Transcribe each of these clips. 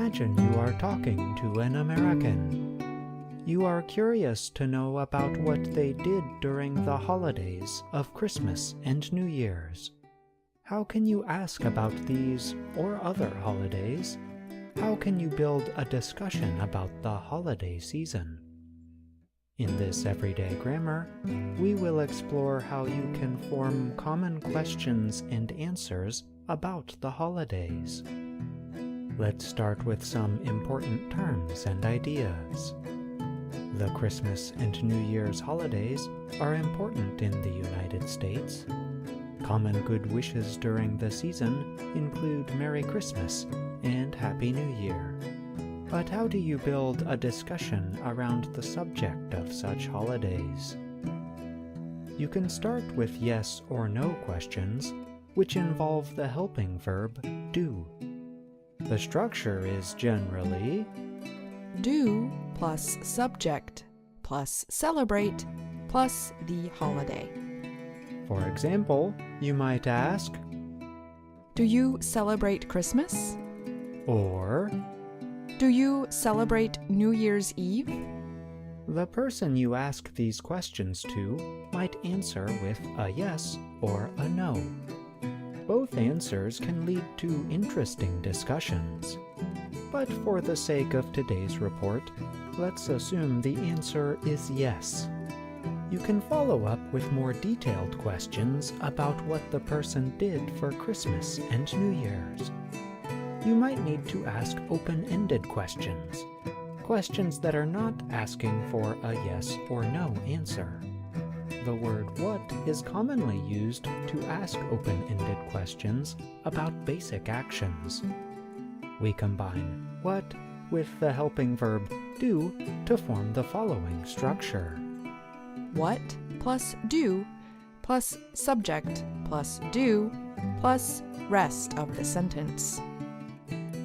Imagine you are talking to an American. You are curious to know about what they did during the holidays of Christmas and New Year's. How can you ask about these or other holidays? How can you build a discussion about the holiday season? In this everyday grammar, we will explore how you can form common questions and answers about the holidays. Let's start with some important terms and ideas. The Christmas and New Year's holidays are important in the United States. Common good wishes during the season include Merry Christmas and Happy New Year. But how do you build a discussion around the subject of such holidays? You can start with yes or no questions, which involve the helping verb do. The structure is generally do plus subject plus celebrate plus the holiday. For example, you might ask, do you celebrate Christmas? Or, do you celebrate New Year's Eve? the person you ask these questions to might answer with a yes or a no. Both answers can lead to interesting discussions. But for the sake of today's report, let's assume the answer is yes. You can follow up with more detailed questions about what the person did for Christmas and New Year's. You might need to ask open-ended questions, questions that are not asking for a yes or no answer. The word what is commonly used to ask open-ended questions about basic actions. We combine what with the helping verb do to form the following structure. What plus do plus subject plus do plus rest of the sentence.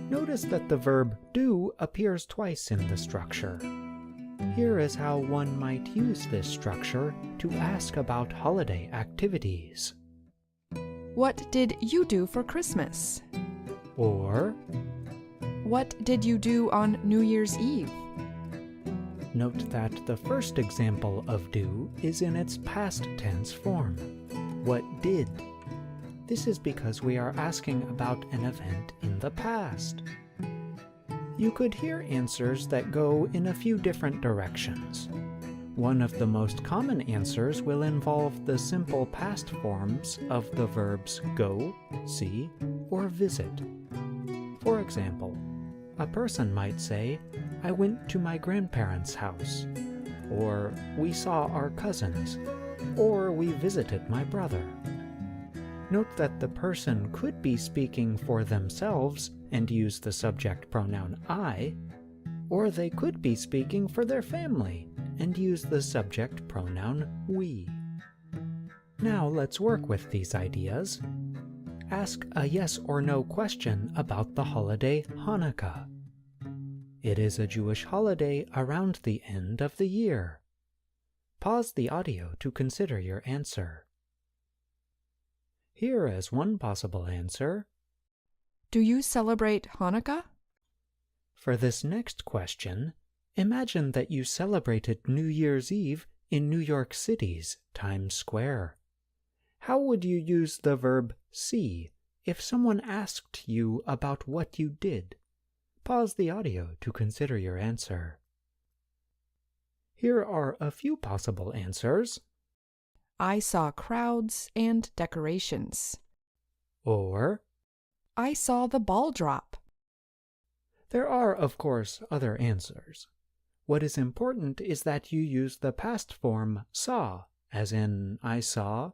Notice that the verb do appears twice in the structure. Here is how one might use this structure to ask about holiday activities. What did you do for Christmas? Or, What did you do on New Year's Eve? note that the first example of do is in its past tense form. What did? This is because we are asking about an event in the past. You could hear answers that go in a few different directions. One of the most common answers will involve the simple past forms of the verbs go, see, or visit. For example, a person might say, I went to my grandparents' house, or we saw our cousins, or we visited my brother. Note that the person could be speaking for themselves and use the subject pronoun I, or they could be speaking for their family and use the subject pronoun we. Now let's work with these ideas. Ask a yes or no question about the holiday Hanukkah. It is a Jewish holiday around the end of the year. Pause the audio to consider your answer. Here is one possible answer. Do you celebrate Hanukkah? For this next question, imagine that you celebrated New Year's Eve in New York City's Times Square. How would you use the verb see if someone asked you about what you did? Pause the audio to consider your answer. Here are a few possible answers. I saw crowds and decorations. Or, I saw the ball drop. there are, of course, other answers. What is important is that you use the past form saw, as in I saw.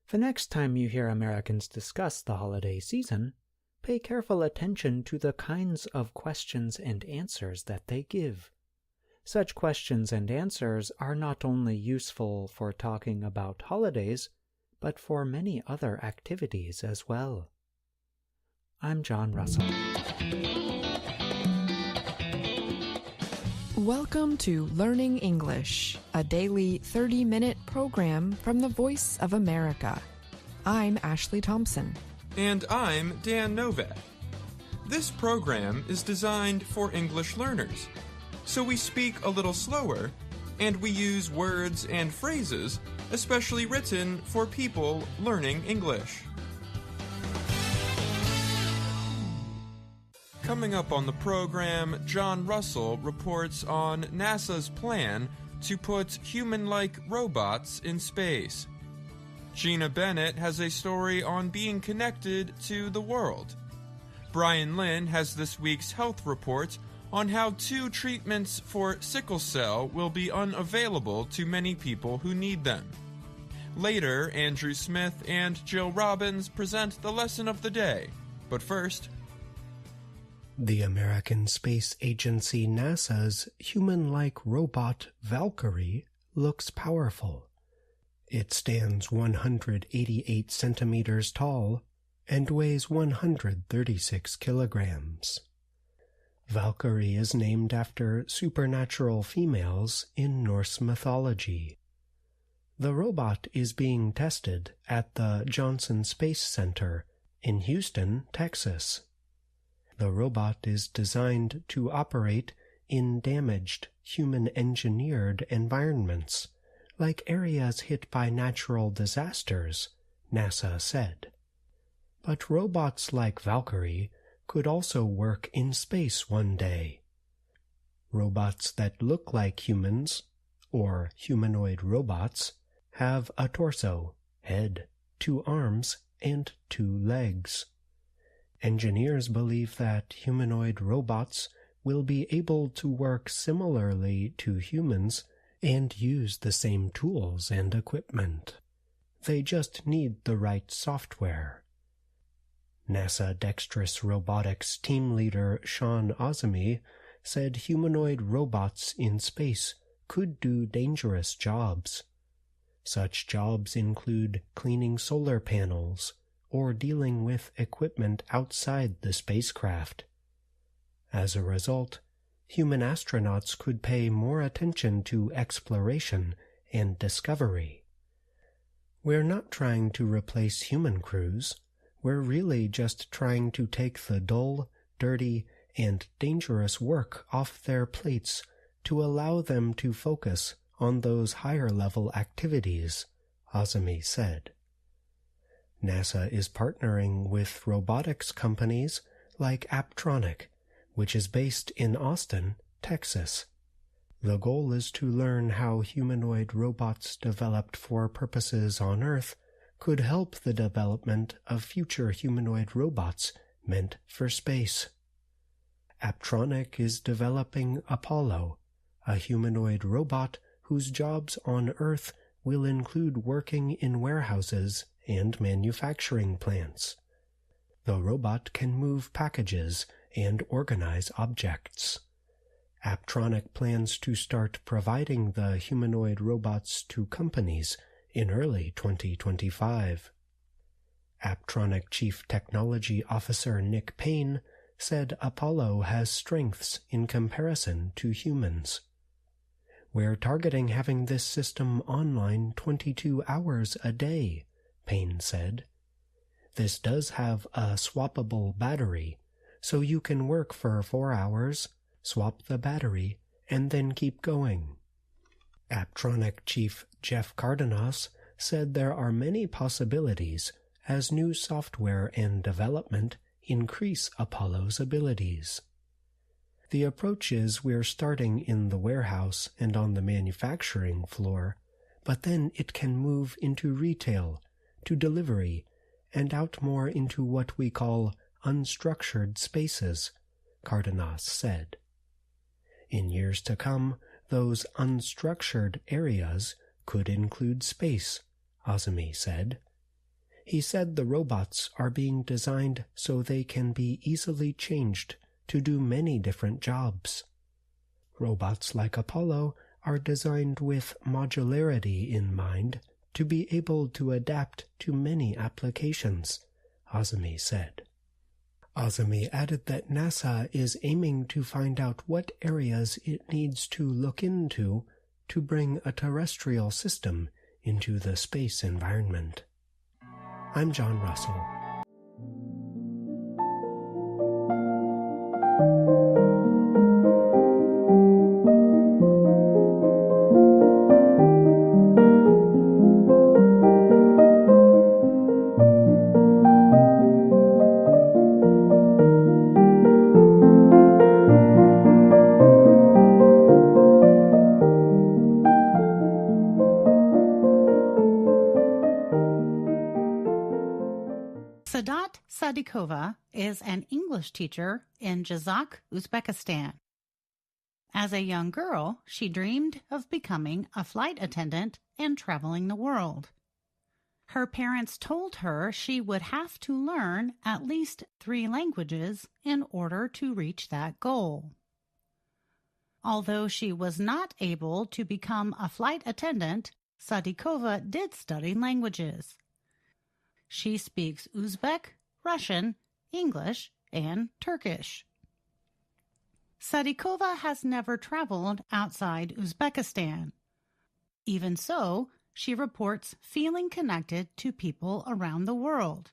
The next time you hear Americans discuss the holiday season, pay careful attention to the kinds of questions and answers that they give. Such questions and answers are not only useful for talking about holidays, but for many other activities as well. I'm John Russell. Welcome to Learning English, a daily 30-minute program from the Voice of America. I'm Ashley Thompson. And I'm Dan Novak. This program is designed for English learners, so we speak a little slower, and we use words and phrases especially written for people learning English. Coming up on the program, John Russell reports on NASA's plan to put human-like robots in space. Gina Bennett has a story on being connected to the world. Brian Lynn has this week's health report on how 2 treatments for sickle cell will be unavailable to many people who need them. Later, Andrew Smith and Jill Robbins present the lesson of the day. But first, the American Space Agency NASA's human-like robot Valkyrie looks powerful. It stands 188 centimeters tall and weighs 136 kilograms. Valkyrie is named after supernatural females in Norse mythology. The robot is being tested at the Johnson Space Center in Houston, Texas. The robot is designed to operate in damaged, human-engineered environments, like areas hit by natural disasters, NASA said. But robots like Valkyrie could also work in space one day. Robots that look like humans, or humanoid robots, have a torso, head, 2 arms, and 2 legs. Engineers believe that humanoid robots will be able to work similarly to humans and use the same tools and equipment. They just need the right software. NASA Dexterous Robotics team leader Sean Ozemy said humanoid robots in space could do dangerous jobs. Such jobs include cleaning solar panels or dealing with equipment outside the spacecraft. As a result, human astronauts could pay more attention to exploration and discovery. We're not trying to replace human crews. We're really just trying to take the dull, dirty, and dangerous work off their plates to allow them to focus on those higher-level activities, Ozemy said. NASA is partnering with robotics companies like Apptronik, which is based in Austin, Texas. The goal is to learn how humanoid robots developed for purposes on Earth could help the development of future humanoid robots meant for space. Apptronik is developing Apollo, a humanoid robot whose jobs on Earth will include working in warehouses and manufacturing plants. The robot can move packages and organize objects. Apptronik plans to start providing the humanoid robots to companies in early 2025. Apptronik Chief Technology Officer Nick Payne said Apollo has strengths in comparison to humans. We're targeting having this system online 22 hours a day, Payne said. This does have a swappable battery, so you can work for 4 hours, swap the battery, and then keep going. Apptronik Chief Jeff Cardenas said there are many possibilities as new software and development increase Apollo's abilities. The approach is we're starting in the warehouse and on the manufacturing floor, but then it can move into retail, to delivery, and out more into what we call unstructured spaces, Cardenas said. In years to come, those unstructured areas could include space, Ozemy said. He said the robots are being designed so they can be easily changed to do many different jobs. Robots like Apollo are designed with modularity in mind to be able to adapt to many applications, Ozemy said. Ozemy added that NASA is aiming to find out what areas it needs to look into to bring a terrestrial system into the space environment. I'm John Russell. Sadikova is an English teacher in Jazak, Uzbekistan. As a young girl, she dreamed of becoming a flight attendant and traveling the world. Her parents told her she would have to learn at least 3 languages in order to reach that goal. Although she was not able to become a flight attendant, Sadikova did study languages. She speaks Uzbek, Russian, English, and Turkish. Sadikova has never traveled outside Uzbekistan. Even so, she reports feeling connected to people around the world.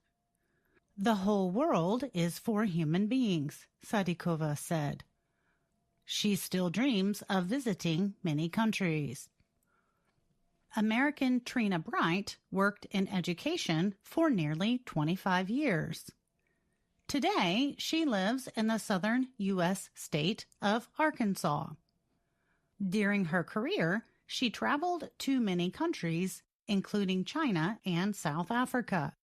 The whole world is for human beings, Sadikova said. She still dreams of visiting many countries. American Trina Bright worked in education for nearly 25 years. Today, she lives in the southern U.S. state of Arkansas. During her career, she traveled to many countries, including China and South Africa.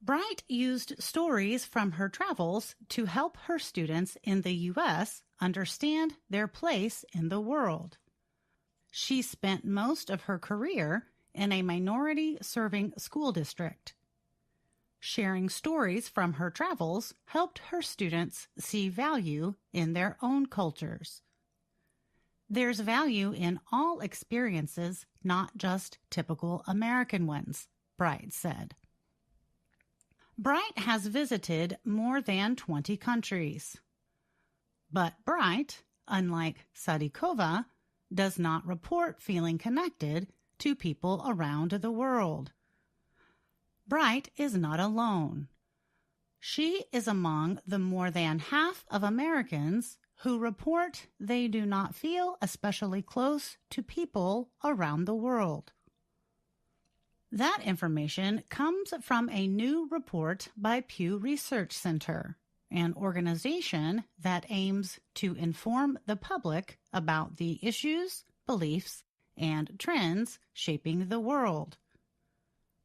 Bright used stories from her travels to help her students in the U.S. understand their place in the world. She spent most of her career in a minority-serving school district. Sharing stories from her travels helped her students see value in their own cultures. There's value in all experiences, not just typical American ones, Bright said. Bright has visited more than 20 countries. But Bright, unlike Sadikova, does not report feeling connected to people around the world. Bright is not alone. She is among the more than half of Americans who report they do not feel especially close to people around the world. That information comes from a new report by Pew Research Center, an organization that aims to inform the public about the issues, beliefs, and trends shaping the world.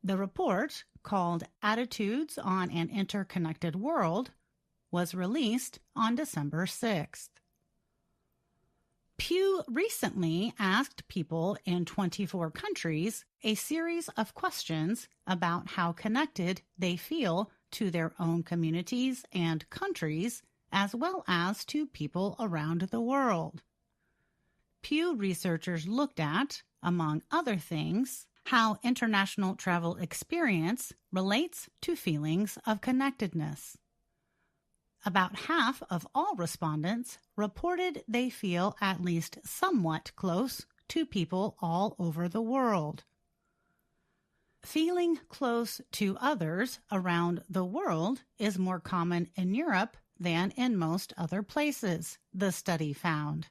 The report, called Attitudes on an Interconnected World, was released on December 6th. Pew recently asked people in 24 countries a series of questions about how connected they feel to their own communities and countries, as well as to people around the world. Pew researchers looked at, among other things, how international travel experience relates to feelings of connectedness. About half of all respondents reported they feel at least somewhat close to people all over the world. Feeling close to others around the world is more common in Europe than in most other places, the study found.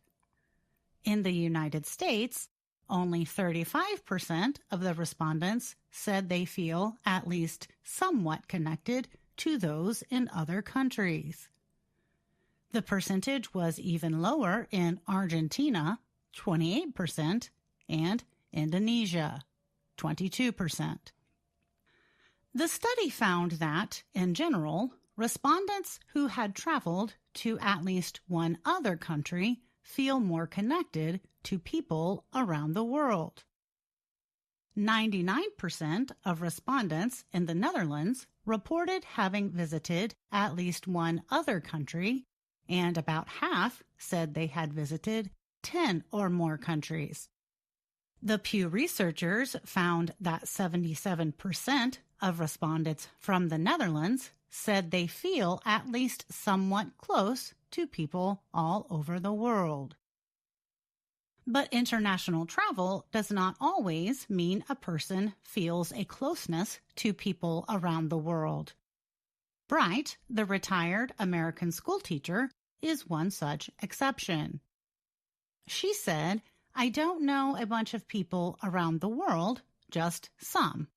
In the United States, only 35% of the respondents said they feel at least somewhat connected to those in other countries. The percentage was even lower in Argentina, 28%, and Indonesia, 22%. The study found that, in general, respondents who had traveled to at least one other country feel more connected to people around the world. 99% of respondents in the Netherlands reported having visited at least one other country, and about half said they had visited 10 or more countries. The Pew researchers found that 77% of respondents from the Netherlands said they feel at least somewhat close to people all over the world. But international travel does not always mean a person feels a closeness to people around the world. Bright, the retired American schoolteacher, is one such exception. She said, "I don't know a bunch of people around the world, just some."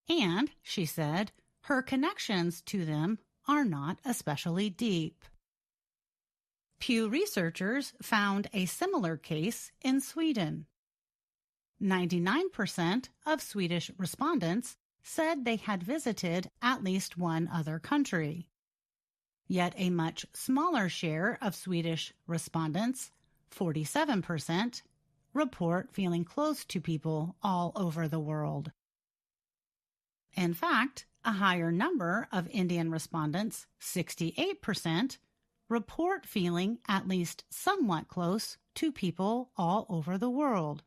And, she said, her connections to them are not especially deep. Pew researchers found a similar case in Sweden. 99% of Swedish respondents said they had visited at least one other country. Yet a much smaller share of Swedish respondents, 47%, report feeling close to people all over the world. In fact, a higher number of Indian respondents, 68%, report feeling at least somewhat close to people all over the world.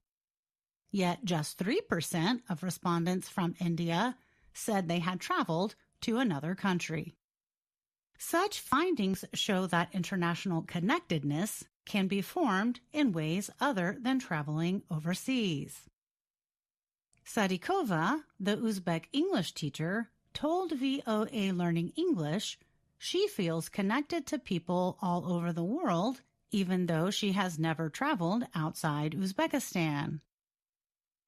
Yet just 3% of respondents from India said they had traveled to another country. Such findings show that international connectedness can be formed in ways other than traveling overseas. Sadikova, the Uzbek English teacher, told VOA Learning English she feels connected to people all over the world, even though she has never traveled outside Uzbekistan.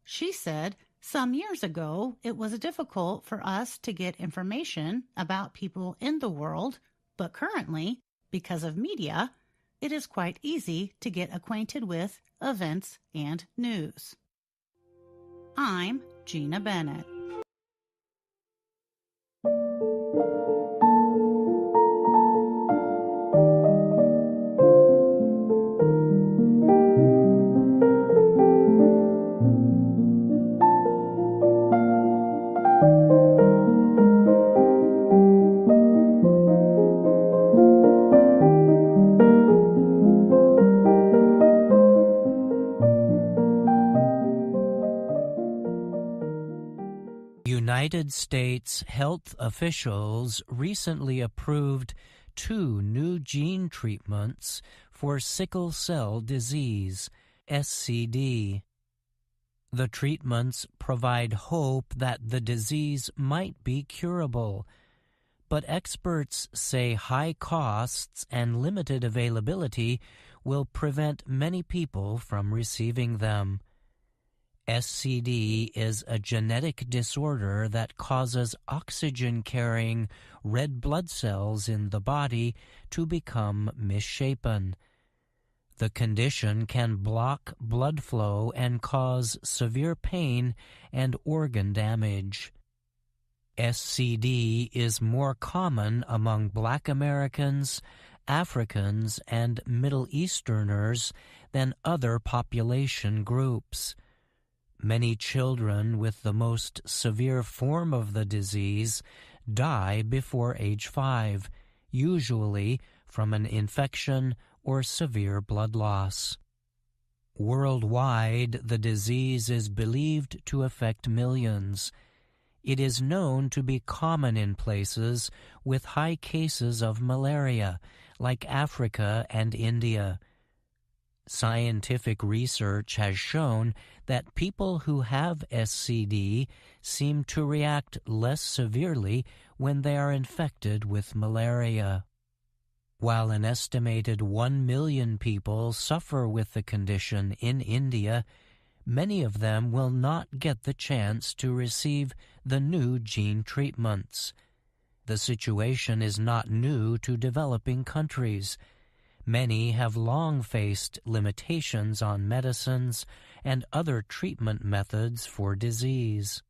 She said, "Some years ago, it was difficult for us to get information about people in the world, but currently, because of media, it is quite easy to get acquainted with events and news." I'm Gina Bennett. United States health officials recently approved 2 new gene treatments for sickle cell disease, SCD. The treatments provide hope that the disease might be curable, but experts say high costs and limited availability will prevent many people from receiving them. SCD is a genetic disorder that causes oxygen-carrying red blood cells in the body to become misshapen. The condition can block blood flow and cause severe pain and organ damage. SCD is more common among Black Americans, Africans, and Middle Easterners than other population groups. Many children with the most severe form of the disease die before age 5, usually from an infection or severe blood loss. Worldwide, the disease is believed to affect millions. It is known to be common in places with high cases of malaria, like Africa and India. Scientific research has shown that people who have SCD seem to react less severely when they are infected with malaria. While an estimated 1 million people suffer with the condition in India, many of them will not get the chance to receive the new gene treatments. The situation is not new to developing countries. Many have long faced limitations on medicines and other treatment methods for disease.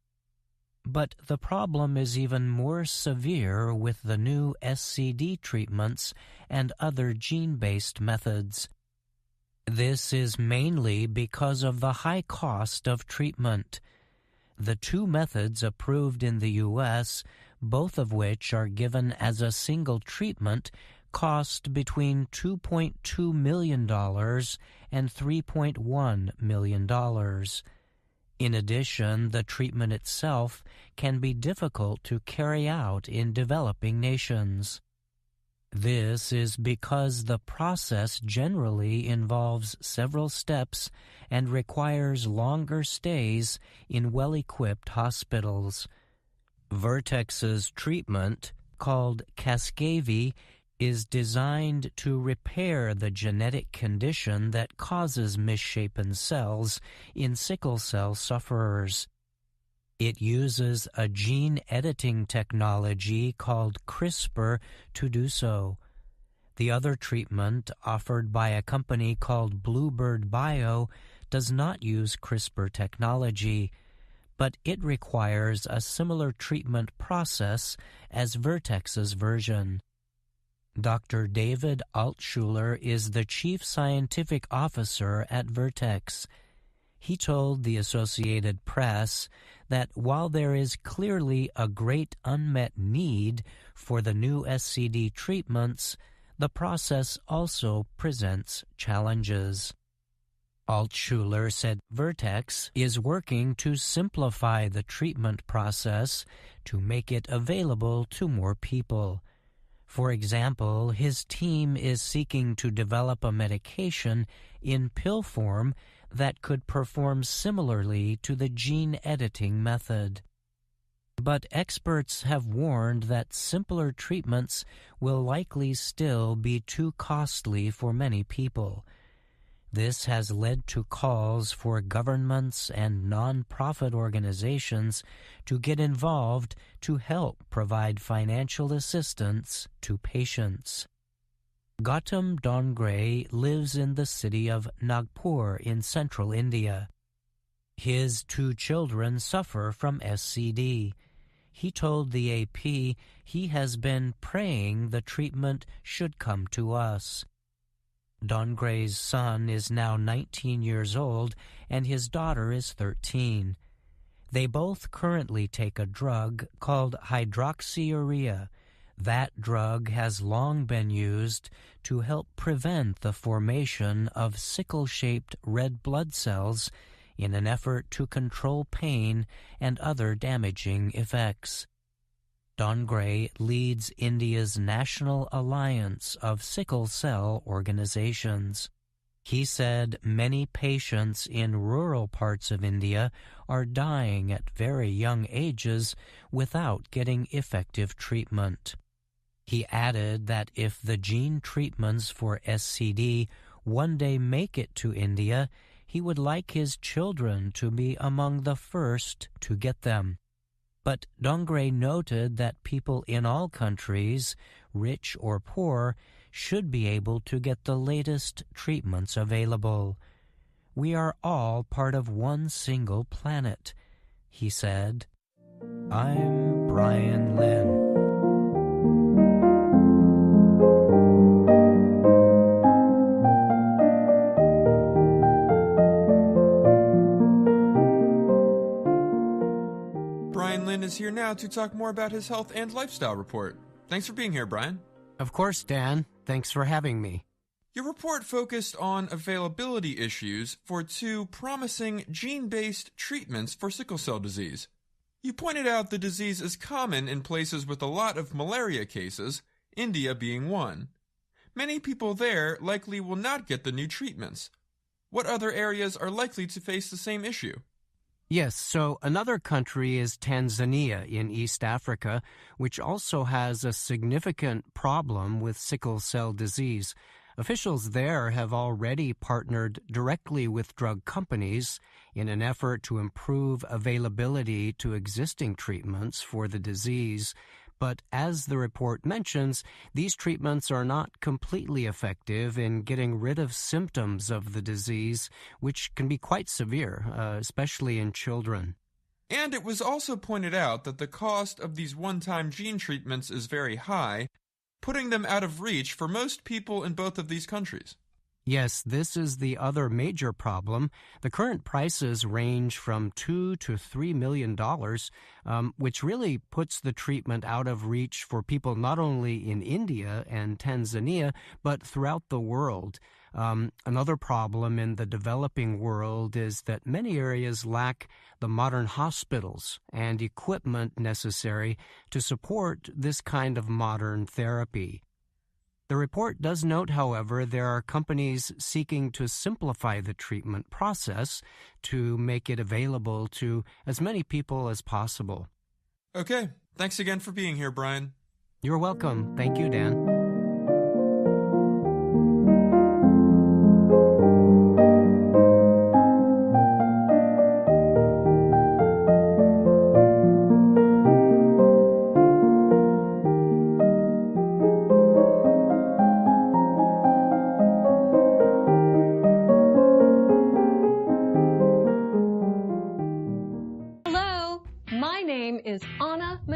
But the problem is even more severe with the new SCD treatments and other gene-based methods. This is mainly because of the high cost of treatment. The 2 methods approved in the U.S., both of which are given as a single treatment, cost between $2.2 million and $3.1 million. In addition, the treatment itself can be difficult to carry out in developing nations. This is because the process generally involves several steps and requires longer stays in well-equipped hospitals. Vertex's treatment, called Casgevy, is designed to repair the genetic condition that causes misshapen cells in sickle cell sufferers. It uses a gene editing technology called CRISPR to do so. The other treatment, offered by a company called Bluebird Bio, does not use CRISPR technology, but it requires a similar treatment process as Vertex's version. Dr. David Altshuler is the Chief Scientific Officer at Vertex. He told the Associated Press that while there is clearly a great unmet need for the new SCD treatments, the process also presents challenges. Altshuler said Vertex is working to simplify the treatment process to make it available to more people. For example, his team is seeking to develop a medication in pill form that could perform similarly to the gene editing method. But experts have warned that simpler treatments will likely still be too costly for many people. This has led to calls for governments and non-profit organizations to get involved to help provide financial assistance to patients. Gautam Dongre lives in the city of Nagpur in central India. His 2 children suffer from SCD. He told the AP he has been praying the treatment should come to us. Dongre's son is now 19 years old and his daughter is 13. They both currently take a drug called hydroxyurea. That drug has long been used to help prevent the formation of sickle-shaped red blood cells in an effort to control pain and other damaging effects. Dongre leads India's National Alliance of Sickle Cell Organizations. He said many patients in rural parts of India are dying at very young ages without getting effective treatment. He added that if the gene treatments for SCD one day make it to India, he would like his children to be among the first to get them. But Dongre noted that people in all countries, rich or poor, should be able to get the latest treatments available. We are all part of one single planet, he said. I'm Brian Lynn. Brian Lynn is here now to talk more about his health and lifestyle report. Thanks for being here, Brian. Of course, Dan. Thanks for having me. Your report focused on availability issues for 2 promising gene-based treatments for sickle cell disease. You pointed out the disease is common in places with a lot of malaria cases, India being one. Many people there likely will not get the new treatments. What other areas are likely to face the same issue? Yes, so another country is Tanzania in East Africa, which also has a significant problem with sickle cell disease. Officials there have already partnered directly with drug companies in an effort to improve availability to existing treatments for the disease. But as the report mentions, these treatments are not completely effective in getting rid of symptoms of the disease, which can be quite severe, especially in children. And it was also pointed out that the cost of these one-time gene treatments is very high, putting them out of reach for most people in both of these countries. Yes, this is the other major problem. The current prices range from $2 to $3 million, which really puts the treatment out of reach for people not only in India and Tanzania, but throughout the world. Another problem in the developing world is that many areas lack the modern hospitals and equipment necessary to support this kind of modern therapy. The report does note, however, there are companies seeking to simplify the treatment process to make it available to as many people as possible. Okay, thanks again for being here, Brian. You're welcome. Thank you, Dan.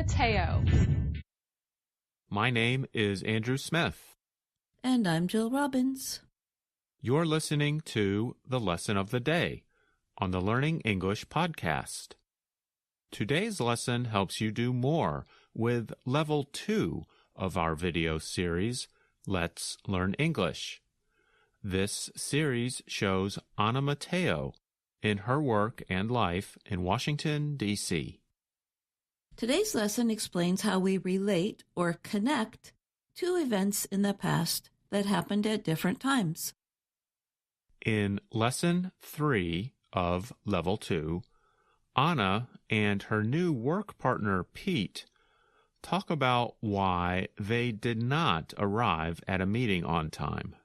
Mateo. My name is Andrew Smith. And I'm Jill Robbins. You're listening to the Lesson of the Day on the Learning English podcast. Today's lesson helps you do more with Level 2 of our video series, Let's Learn English. This series shows Ana Mateo in her work and life in Washington, D.C. Today's lesson explains how we relate or connect two events in the past that happened at different times. In Lesson 3 of Level 2, Ana and her new work partner Pete talk about why they did not arrive at a meeting on time.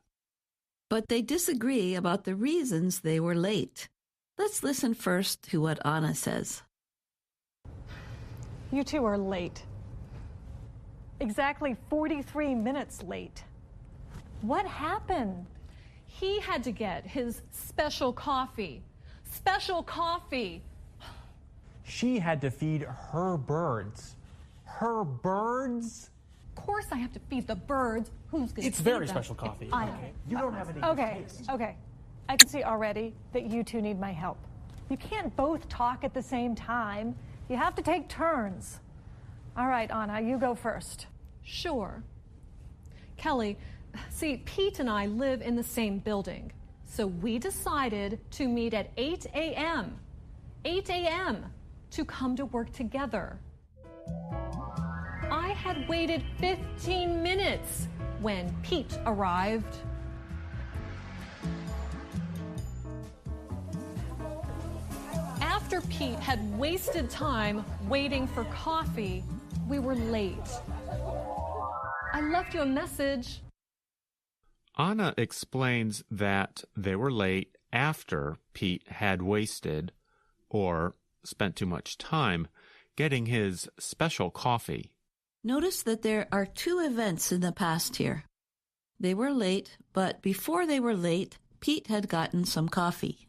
But they disagree about the reasons they were late. Let's listen first to what Ana says. You two are late. Exactly 43 minutes late. What happened? He had to get his special coffee. Special coffee. She had to feed her birds. Her birds? Of course I have to feed the birds. Who's going to It's very special coffee. You don't have any taste. Okay. I can see already that you two need my help. You can't both talk at the same time. You have to take turns. All right, Ana, you go first. Sure. Kelly, see, Pete and I live in the same building, so we decided to meet at 8 a.m. 8 a.m. to come to work together. I had waited 15 minutes when Pete arrived. After Pete had wasted time waiting for coffee, we were late. I left you a message. Ana explains that they were late after Pete had wasted or spent too much time getting his special coffee. Notice that there are two events in the past here. They were late, but before they were late, Pete had gotten some coffee.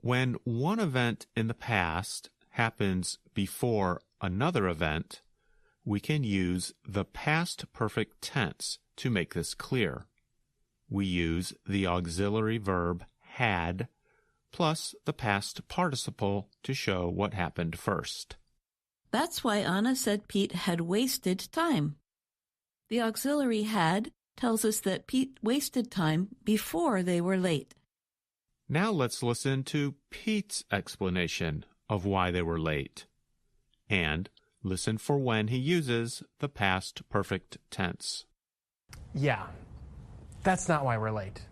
When one event in the past happens before another event, we can use the past perfect tense to make this clear. We use the auxiliary verb had plus the past participle to show what happened first. That's why Ana said Pete had wasted time. The auxiliary had tells us that Pete wasted time before they were late. Now let's listen to Pete's explanation of why they were late. And listen for when he uses the past perfect tense. Yeah, that's not why we're late.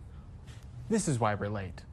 This is why we're late.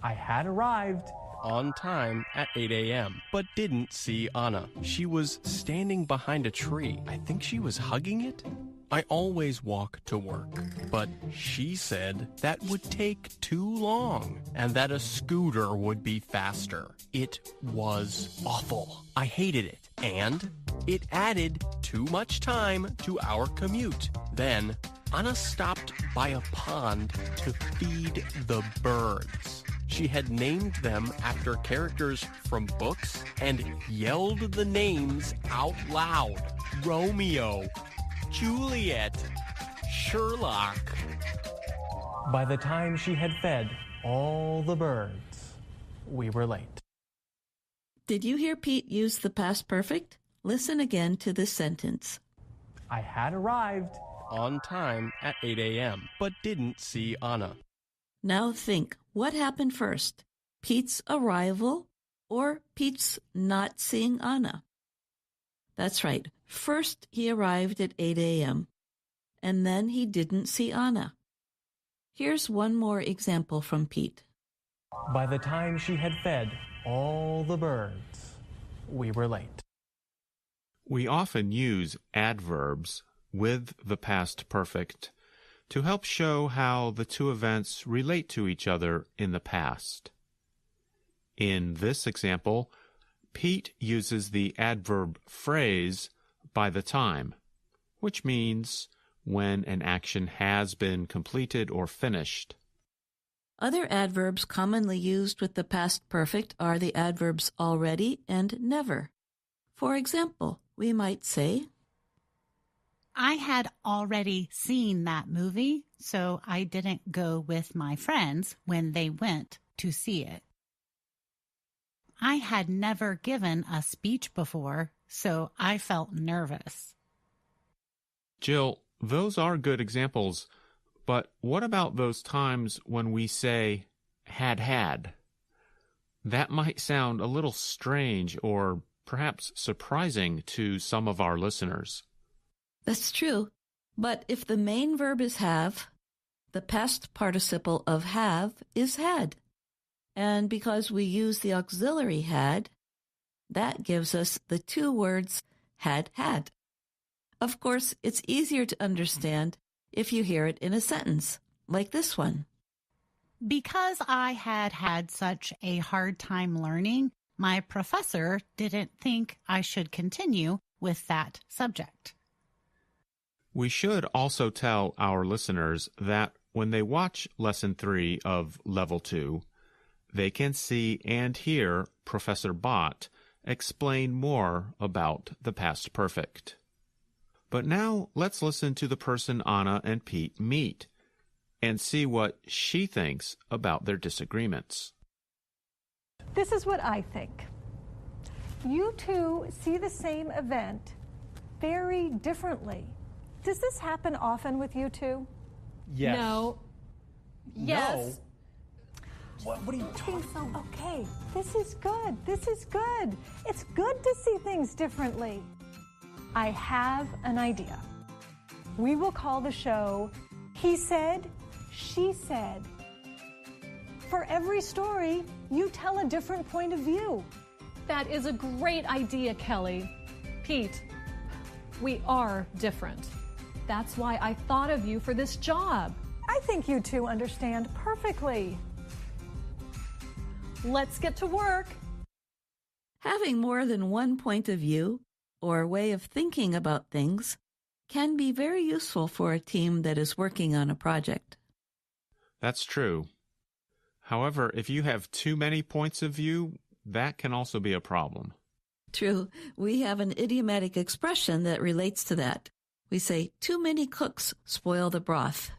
I had arrived on time at 8 a.m., but didn't see Ana. She was standing behind a tree. I think she was hugging it. I always walk to work, but she said that would take too long and that a scooter would be faster. It was awful. I hated it, and it added too much time to our commute. Then Ana stopped by a pond to feed the birds. She had named them after characters from books and yelled the names out loud. Romeo, Juliet, Sherlock. By the time she had fed all the birds, we were late. Did you hear Pete use the past perfect? Listen again to this sentence. I had arrived on time at 8 a.m., but didn't see Ana. Now think, what happened first? Pete's arrival or Pete's not seeing Ana? That's right. First, he arrived at 8 a.m., and then he didn't see Ana. Here's one more example from Pete. By the time she had fed all the birds, we were late. We often use adverbs with the past perfect to help show how the two events relate to each other in the past. In this example, Pete uses the adverb phrase by the time, which means when an action has been completed or finished. Other adverbs commonly used with the past perfect are the adverbs already and never. For example, we might say, I had already seen that movie, so I didn't go with my friends when they went to see it. I had never given a speech before, so I felt nervous. Jill, those are good examples, but what about those times when we say had? That might sound a little strange or perhaps surprising to some of our listeners. That's true, but if the main verb is have, the past participle of have is had. And because we use the auxiliary had, that gives us the two words had. Of course, it's easier to understand if you hear it in a sentence, like this one. Because I had such a hard time learning, my professor didn't think I should continue with that subject. We should also tell our listeners that when they watch Lesson 3 of Level 2, they can see and hear Professor Bott explain more about the past perfect. But now let's listen to the person Anna and Pete meet and see what she thinks about their disagreements. This is what I think. You two see the same event very differently. Does this happen often with you two? Yes. No. Yes. No. What are you talking about? Okay, this is good. This is good. It's good to see things differently. I have an idea. We will call the show He Said, She Said. For every story, you tell a different point of view. That is a great idea, Kelly. Pete, we are different. That's why I thought of you for this job. I think you two understand perfectly. Let's get to work. Having more than one point of view or way of thinking about things can be very useful for a team that is working on a project. That's true. However, if you have too many points of view, that can also be a problem. True. We have an idiomatic expression that relates to that. We say, too many cooks spoil the broth.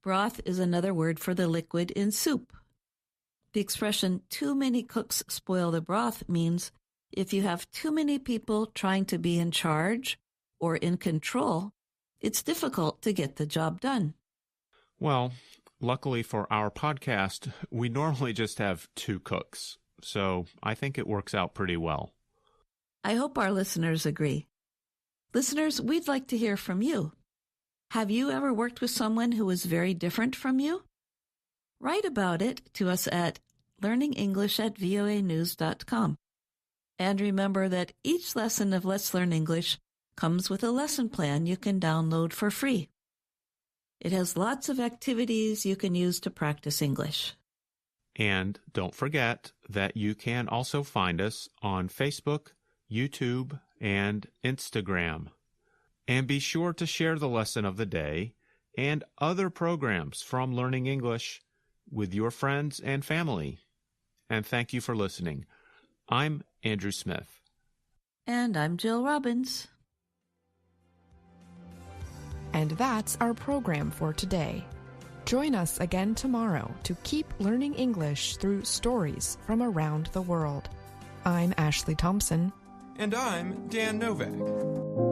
Broth is another word for the liquid in soup. The expression, too many cooks spoil the broth, means if you have too many people trying to be in charge or in control, it's difficult to get the job done. Well, luckily for our podcast, we normally just have 2 cooks, so I think it works out pretty well. I hope our listeners agree. Listeners, we'd like to hear from you. Have you ever worked with someone who was very different from you? Write about it to us at learningenglish@voanews.com. And remember that each lesson of Let's Learn English comes with a lesson plan you can download for free. It has lots of activities you can use to practice English. And don't forget that you can also find us on Facebook, YouTube, and Instagram. And be sure to share the lesson of the day and other programs from Learning English with your friends and family. And thank you for listening. I'm Andrew Smith. And I'm Jill Robbins. And that's our program for today. Join us again tomorrow to keep learning English through stories from around the world. I'm Ashley Thompson. And I'm Dan Novak.